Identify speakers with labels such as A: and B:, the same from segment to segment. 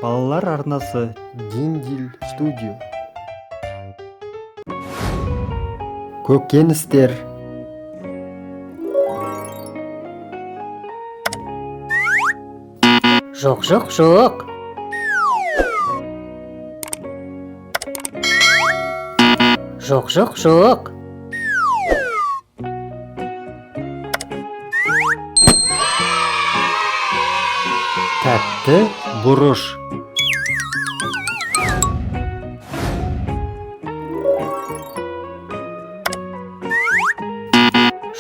A: Балалар арнасы
B: Диндил студио. Көкөністер.
C: Жоқ, жоқ, жоқ. Жоқ, жоқ, жоқ.
A: тәтті бұрыш.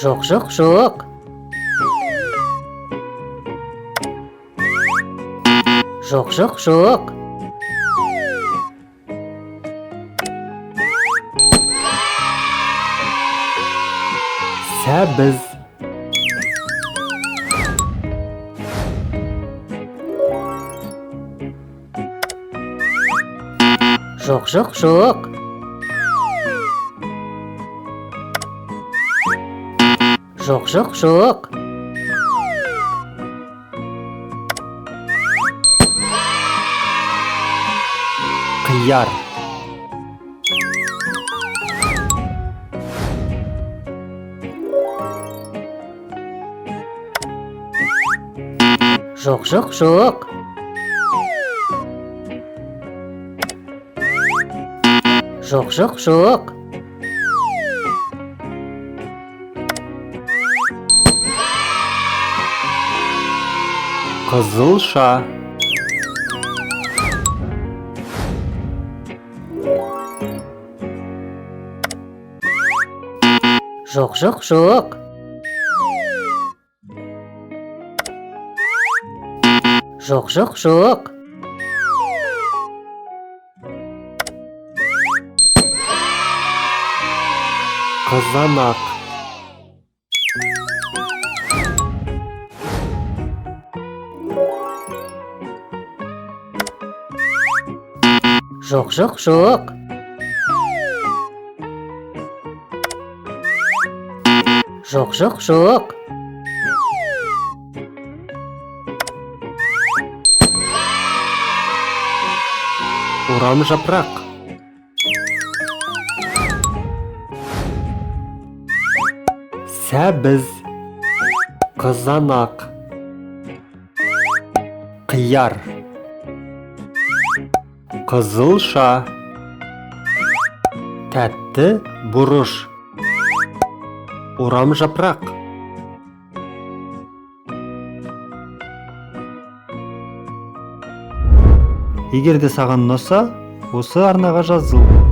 C: Жоқ, жоқ, жоқ. Жоқ, жоқ, жоқ.
A: Сәбіз.
C: Жоқ, жоқ, жоқ. Жоқ, жоқ, жоқ.
A: Қияр.
C: Жоқ, жоқ, жоқ. Жоқ, жоқ, жоқ.
A: Қызылша.
C: Жоқ, жоқ, жоқ. Жоқ, жоқ, жоқ.
A: Қызанақ.
C: Жоқ, жоқ, жоқ. Жоқ, жоқ, жоқ.
A: Урам жапырақ. Сәбіз. Қызанақ. Қияр. Қызылша. Тәтті бұрыш. Урам жапырақ. Егер де саған ұнаса, осы арнаға жазыл.